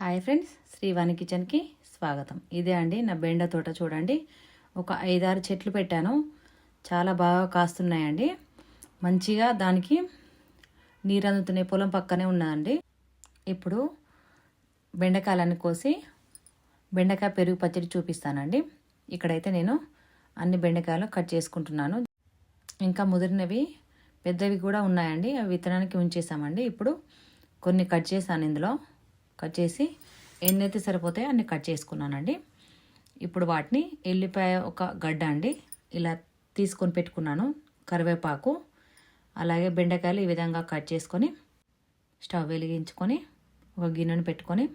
Hi friends, Srivani కిచెన్కి స్వాగతం. ఇదే అండి నా బెండ తోట. చూడండి, ఒక 5-6 చెట్లు పెట్టాను. చాలా బాగా కాస్తున్నాయండి. మంచిగా దానికి నీరు అందుతున్నాయి. పొలం పక్కనే ఉన్నదండి. ఇప్పుడు బెండకాయలన్నీ కోసి బెండకాయ పెరుగు పచ్చడి చూపిస్తానండి. ఇక్కడైతే నేను అన్ని బెండకాయలు కట్ చేసుకుంటున్నాను. ఇంకా ముదిరినవి పెద్దవి కూడా ఉన్నాయండి. అవి విత్తనానికి ఉంచేసామండి. ఇప్పుడు కొన్ని కట్ చేశాను. ఇందులో కట్ చేసి ఎన్నైతే సరిపోతాయో అన్ని కట్ చేసుకున్నానండి. ఇప్పుడు వాటిని ఎల్లిపాయ ఒక గడ్డ అండి ఇలా తీసుకొని పెట్టుకున్నాను, కరివేపాకు, అలాగే బెండకాయలు ఈ విధంగా కట్ చేసుకొని స్టవ్ వెలిగించుకొని ఒక గిన్నెను పెట్టుకొని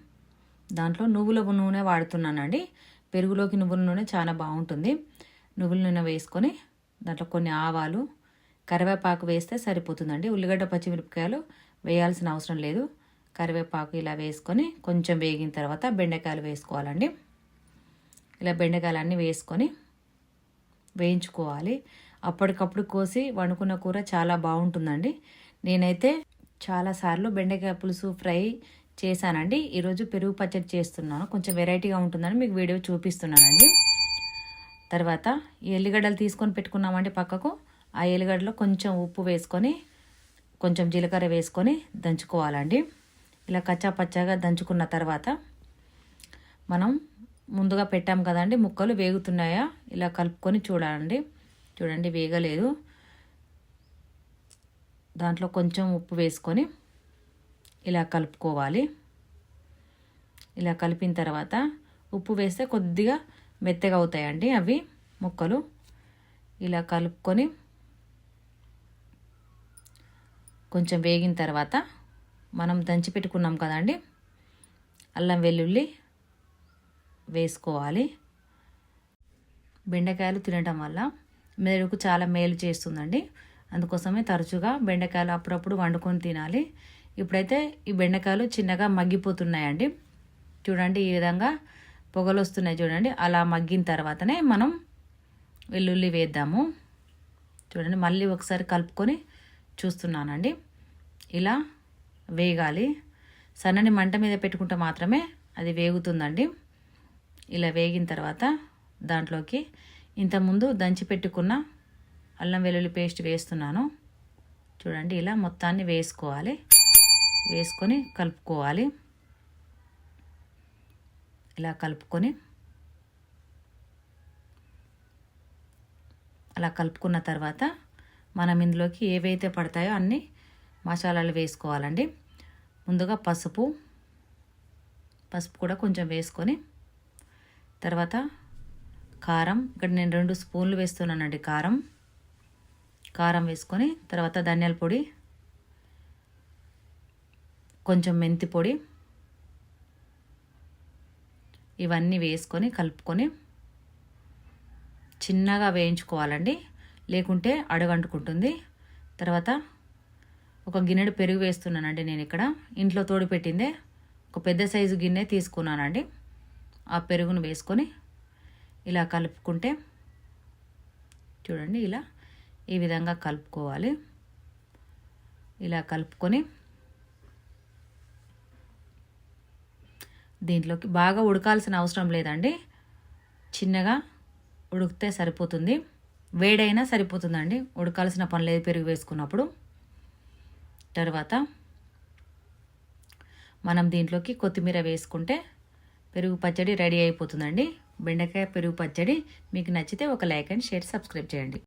దాంట్లో నువ్వుల నూనె వాడుతున్నానండి. పెరుగులోకి నువ్వుల నూనె చాలా బాగుంటుంది. నువ్వుల నూనె వేసుకొని దాంట్లో కొన్ని ఆవాలు, కరివేపాకు వేస్తే సరిపోతుందండి. ఉల్లిగడ్డ పచ్చిమిరపకాయలు వేయాల్సిన అవసరం లేదు. కరివేపాకు ఇలా వేసుకొని కొంచెం వేగిన తర్వాత బెండకాయలు వేసుకోవాలండి. ఇలా బెండకాయలన్నీ వేసుకొని వేయించుకోవాలి. అప్పటికప్పుడు కోసి వండుకున్న కూర చాలా బాగుంటుందండి. నేనైతే చాలాసార్లు బెండకాయ పులుసు ఫ్రై చేశానండి. ఈరోజు పెరుగు పచ్చడి చేస్తున్నాను. కొంచెం వెరైటీగా ఉంటుందని మీకు వీడియో చూపిస్తున్నానండి. తర్వాత ఈ ఎల్లిగడ్డలు తీసుకొని పెట్టుకున్నామండి పక్కకు. ఆ ఎల్లిగడ్డలో కొంచెం ఉప్పు వేసుకొని కొంచెం జీలకర్ర వేసుకొని దంచుకోవాలండి. ఇలా కచ్చా పచ్చాగా దంచుకున్న తర్వాత మనం ముందుగా పెట్టాం కదండి, ముక్కలు వేగుతున్నాయా ఇలా కలుపుకొని చూడాలండి. చూడండి, వేగలేదు. దాంట్లో కొంచెం ఉప్పు వేసుకొని ఇలా కలుపుకోవాలి. ఇలా కలిపిన తర్వాత ఉప్పు వేస్తే కొద్దిగా మెత్తగా అవుతాయండి అవి ముక్కలు. ఇలా కలుపుకొని కొంచెం వేగిన తర్వాత మనం దంచి పెట్టుకున్నాం కదండి, అల్లం వెల్లుల్లి వేసుకోవాలి. బెండకాయలు తినడం వల్ల మెదడుకు చాలా మేలు చేస్తుందండి. అందుకోసమే తరచుగా బెండకాయలు అప్పుడప్పుడు వండుకొని తినాలి. ఇప్పుడైతే ఈ బెండకాయలు చిన్నగా మగ్గిపోతున్నాయండి. చూడండి, ఈ విధంగా పొగలు వస్తున్నాయి చూడండి. అలా మగ్గిన తర్వాతనే మనం వెల్లుల్లి వేద్దాము. చూడండి, మళ్ళీ ఒకసారి కలుపుకొని చూస్తున్నానండి. ఇలా వేగాలి. సన్నని మంట మీద పెట్టుకుంటే మాత్రమే అది వేగుతుందండి. ఇలా వేగిన తర్వాత దాంట్లోకి ఇంతకుముందు దంచి పెట్టుకున్న అల్లం వెల్లుల్లి పేస్ట్ వేస్తున్నాను. చూడండి, ఇలా మొత్తాన్ని వేసుకోవాలి. వేసుకొని కలుపుకోవాలి. ఇలా కలుపుకొని అలా కలుపుకున్న తర్వాత మనం ఇందులోకి ఏవైతే పడతాయో అన్ని మసాలాలు వేసుకోవాలండి. ముందుగా పసుపు కూడా కొంచెం వేసుకొని తర్వాత కారం, ఇక్కడ నేను 2 స్పూన్లు వేస్తున్నానండి కారం వేసుకొని తర్వాత ధనియాల పొడి, కొంచెం మెంతి పొడి, ఇవన్నీ వేసుకొని కలుపుకొని చిన్నగా వేయించుకోవాలండి, లేకుంటే అడుగంటుకుంటుంది. తర్వాత ఒక గిన్నెడు పెరుగు వేస్తున్నానండి. నేను ఇక్కడ ఇంట్లో తోడు పెట్టిందే ఒక పెద్ద సైజు గిన్నె తీసుకున్నానండి. ఆ పెరుగును వేసుకొని ఇలా కలుపుకుంటే చూడండి, ఇలా ఈ విధంగా కలుపుకోవాలి. ఇలా కలుపుకొని దీంట్లోకి బాగా ఉడకాల్సిన అవసరం లేదండి. చిన్నగా ఉడికితే సరిపోతుంది. వేడైనా సరిపోతుందండి, ఉడకాల్సిన పని లేదు పెరుగు వేసుకున్నప్పుడు. తర్వాత మనం దీంట్లోకి కొత్తిమీర వేసుకుంటే పెరుగు పచ్చడి రెడీ అయిపోతుందండి. బెండకాయ పెరుగు పచ్చడి మీకు నచ్చితే ఒక లైక్ అండ్ షేర్, సబ్స్క్రైబ్ చేయండి.